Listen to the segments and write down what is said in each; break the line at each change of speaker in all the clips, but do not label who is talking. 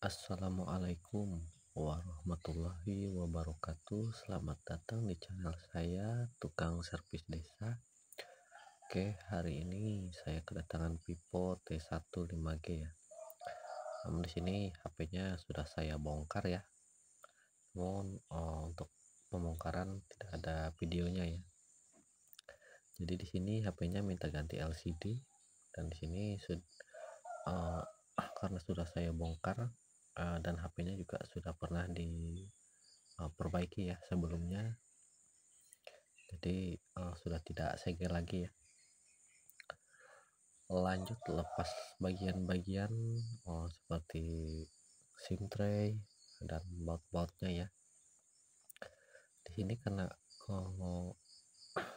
Assalamualaikum warahmatullahi wabarakatuh. Selamat datang di channel saya, Tukang Servis Desa. Oke, hari ini saya kedatangan Vivo T15G ya. Namun di sini HP-nya sudah saya bongkar ya. Namun untuk pembongkaran tidak ada videonya ya. Jadi di sini HP-nya minta ganti LCD, dan di sini karena sudah saya bongkar dan HP-nya juga sudah pernah diperbaiki ya sebelumnya, jadi sudah tidak segel lagi ya. Lanjut lepas bagian-bagian seperti SIM tray dan baut-bautnya ya. Di sini karena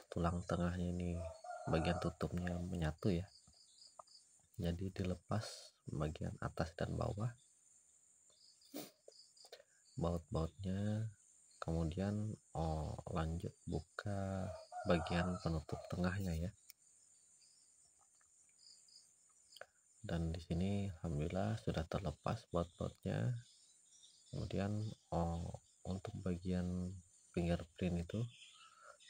tulang tengahnya ini bagian tutupnya menyatu ya, jadi dilepas bagian atas dan bawah baut-bautnya, kemudian lanjut buka bagian penutup tengahnya ya. Dan di sini alhamdulillah sudah terlepas baut-bautnya. Kemudian untuk bagian fingerprint itu,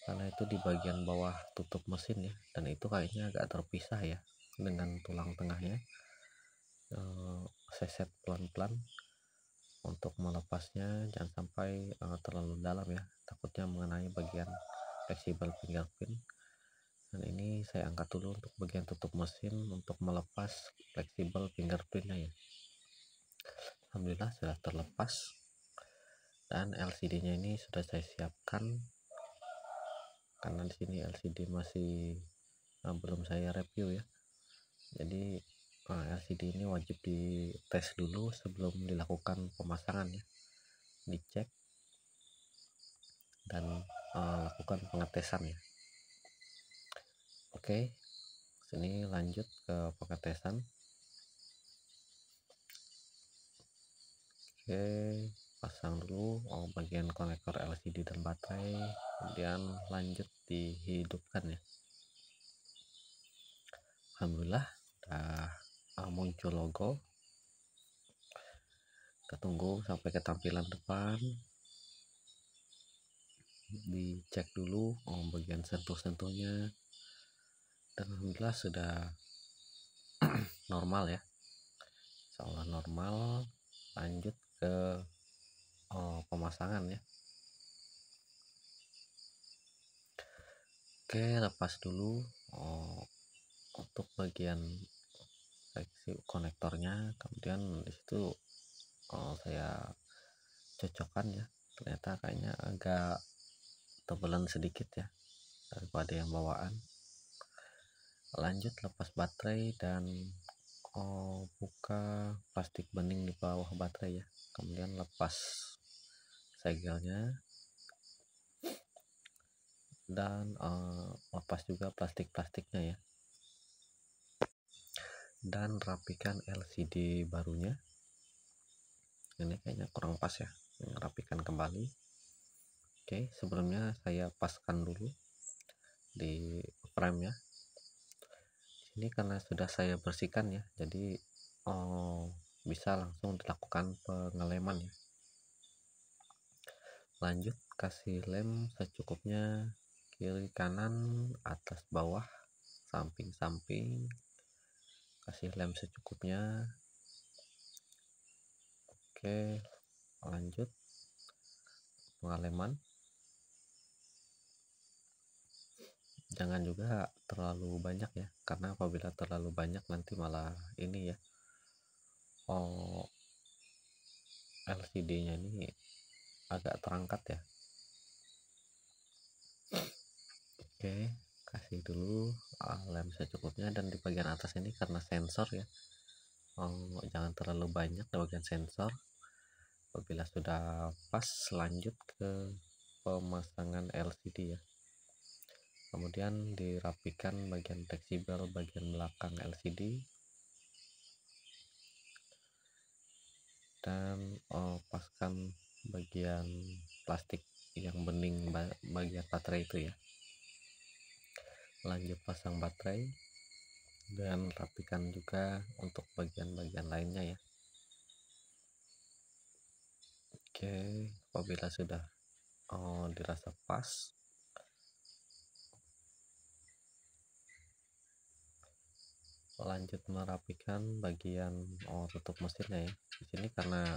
karena itu di bagian bawah tutup mesin ya, dan itu kayaknya agak terpisah ya dengan tulang tengahnya. Saya set pelan-pelan untuk melepasnya, jangan sampai terlalu dalam ya, takutnya mengenai bagian fleksibel fingerprint. Dan ini saya angkat dulu untuk bagian tutup mesin untuk melepas fleksibel fingerprintnya ya. Alhamdulillah sudah terlepas, dan LCD-nya ini sudah saya siapkan karena di sini LCD masih belum saya review ya. Jadi LCD ini wajib dites dulu sebelum dilakukan pemasangan ya, dicek dan lakukan pengetesan ya. Oke, sini lanjut ke pengetesan. Oke, pasang dulu bagian konektor LCD dan baterai, kemudian lanjut dihidupkan ya. Alhamdulillah udah muncul logo. Kita tunggu sampai ke tampilan depan, dicek dulu bagian sentuh-sentuhnya, dan alhamdulillah sudah normal ya, insyaallah normal. Lanjut ke pemasangan ya. Oke, lepas dulu untuk bagian konektornya, kemudian disitu saya cocokkan ya, ternyata kayaknya agak tebelan sedikit ya daripada yang bawaan. Lanjut lepas baterai dan buka plastik bening di bawah baterai ya, kemudian lepas segelnya dan lepas juga plastik-plastiknya ya, dan rapikan LCD barunya. Ini kayaknya kurang pas ya, rapikan kembali. Oke, sebelumnya saya paskan dulu di frame ya. Ini karena sudah saya bersihkan ya, jadi bisa langsung dilakukan pengeleman ya. Lanjut kasih lem secukupnya, kiri kanan, atas bawah, samping samping, kasih lem secukupnya. Oke, lanjut pengeleman. Jangan juga terlalu banyak ya, karena apabila terlalu banyak nanti malah ini ya, LCD-nya ini agak terangkat ya. Oke, kasih dulu lem secukupnya, dan di bagian atas ini karena sensor ya, jangan terlalu banyak di bagian sensor. Apabila sudah pas, lanjut ke pemasangan LCD ya. Kemudian dirapikan bagian fleksibel bagian belakang LCD, dan paskan bagian plastik yang bening bagian baterai itu ya. Lanjut pasang baterai dan rapikan juga untuk bagian-bagian lainnya ya. Oke, apabila sudah dirasa pas, lanjut merapikan bagian tutup mesinnya ya. Di sini karena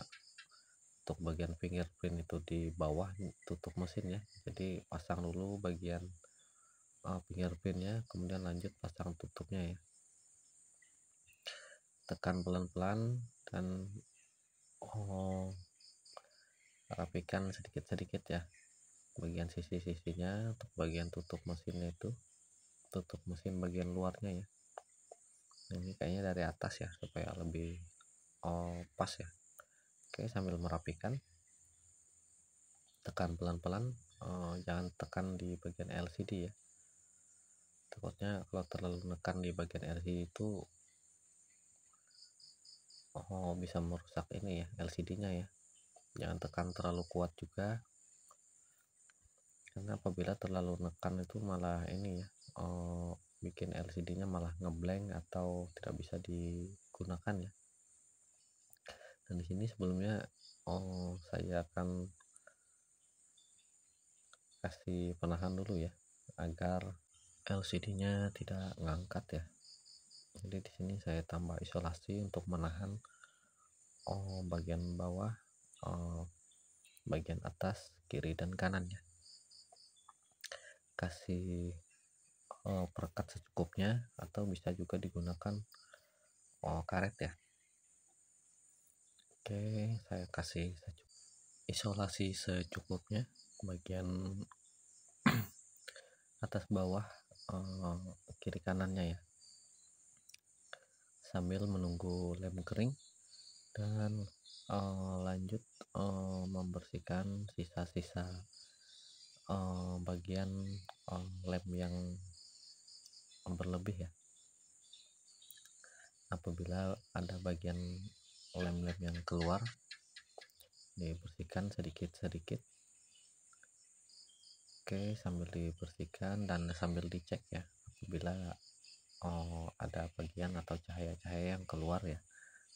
untuk bagian fingerprint itu di bawah tutup mesin ya, jadi pasang dulu bagian fingerprintnya, kemudian lanjut pasang tutupnya ya. Tekan pelan-pelan dan rapikan sedikit-sedikit ya bagian sisi-sisinya. Untuk bagian tutup mesinnya itu, tutup mesin bagian luarnya ya, ini kayaknya dari atas ya supaya lebih pas ya. Oke, sambil merapikan, tekan pelan-pelan, jangan tekan di bagian LCD ya, takutnya kalau terlalu menekan di bagian LCD itu bisa merusak ini ya, LCD-nya ya. Jangan tekan terlalu kuat juga, karena apabila terlalu menekan itu malah ini ya, bikin LCD-nya malah ngeblank atau tidak bisa digunakan ya. Dan di sini sebelumnya saya akan kasih penahan dulu ya agar LCD-nya tidak ngangkat ya. Jadi di sini saya tambah isolasi untuk menahan bagian bawah, bagian atas, kiri dan kanan ya. Kasih perekat secukupnya atau bisa juga digunakan karet ya. Oke, saya kasih isolasi secukupnya bagian atas bawah, kiri kanannya ya, sambil menunggu lem kering dan lanjut membersihkan sisa-sisa bagian lem yang berlebih ya. Apabila ada bagian lem-lem yang keluar, dibersihkan sedikit-sedikit. Oke, sambil dibersihkan dan sambil dicek ya apabila ada bagian atau cahaya-cahaya yang keluar ya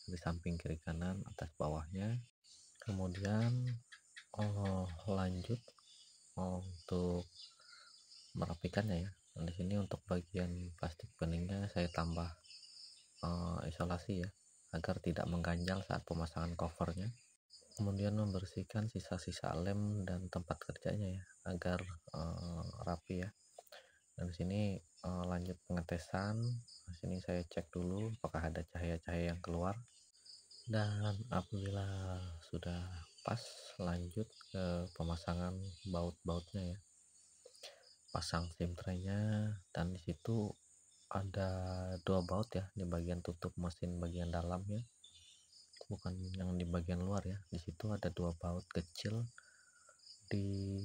di samping, kiri, kanan, atas, bawahnya. Kemudian lanjut untuk merapikannya ya. Dan di sini untuk bagian plastik beningnya saya tambah isolasi ya agar tidak mengganjal saat pemasangan covernya. Kemudian membersihkan sisa-sisa lem dan tempat kerjanya ya agar rapi ya. Dan di sini lanjut pengetesan. Di sini saya cek dulu apakah ada cahaya-cahaya yang keluar. Dan apabila sudah pas, lanjut ke pemasangan baut-bautnya ya. Pasang SIM tray-nya, dan disitu ada 2 baut ya di bagian tutup mesin bagian dalamnya, bukan yang di bagian luar ya. Di situ ada 2 baut kecil di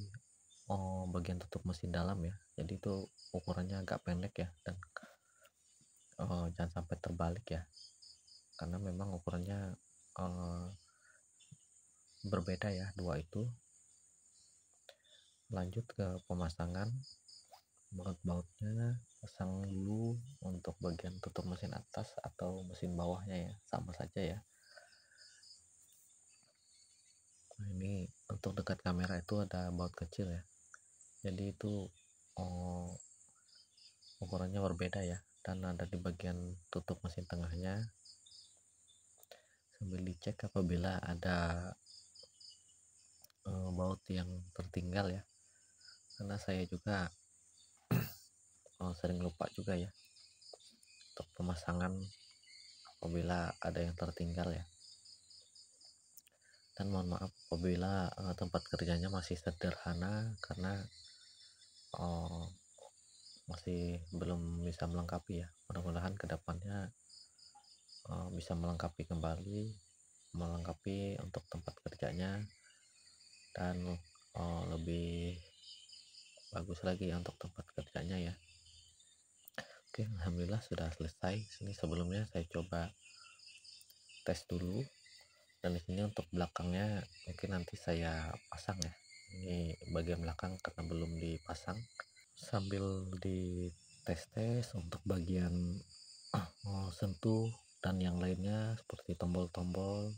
bagian tutup mesin dalam ya. Jadi itu ukurannya agak pendek ya, dan jangan sampai terbalik ya, karena memang ukurannya berbeda ya dua itu. Lanjut ke pemasangan baut-bautnya, pasang dulu untuk bagian tutup mesin atas atau mesin bawahnya ya, sama saja ya. Nah, ini untuk dekat kamera itu ada baut kecil ya, jadi itu ukurannya berbeda ya, dan ada di bagian tutup mesin tengahnya. Sambil dicek apabila ada baut yang tertinggal ya, karena saya juga sering lupa juga ya untuk pemasangan apabila ada yang tertinggal ya. Dan mohon maaf apabila tempat kerjanya masih sederhana karena masih belum bisa melengkapi ya. Mudah-mudahan kedepannya bisa melengkapi kembali, melengkapi untuk tempat kerjanya, dan lebih bagus lagi ya untuk tempat kerjanya ya. Oke, alhamdulillah sudah selesai. Sini sebelumnya saya coba tes dulu, dan di sini untuk belakangnya mungkin nanti saya pasang ya. Ini bagian belakang karena belum dipasang. Sambil di tes untuk bagian sentuh dan yang lainnya seperti tombol-tombol,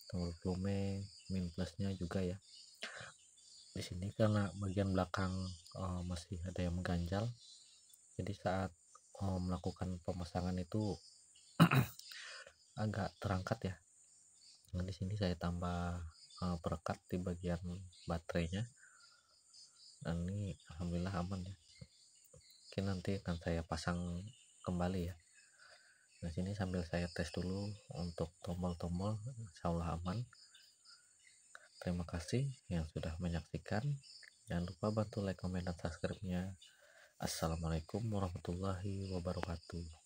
tombol volume, min plusnya juga ya. Di sini karena bagian belakang masih ada yang mengganjal, jadi saat melakukan pemasangan itu agak terangkat ya. Nah, di sini saya tambah perekat di bagian baterainya, dan ini alhamdulillah aman ya. Mungkin nanti akan saya pasang kembali ya. Nah, sini sambil saya tes dulu untuk tombol-tombol, insyaallah aman. Terima kasih yang sudah menyaksikan. Jangan lupa bantu like, comment, dan subscribe-nya. Assalamualaikum warahmatullahi wabarakatuh.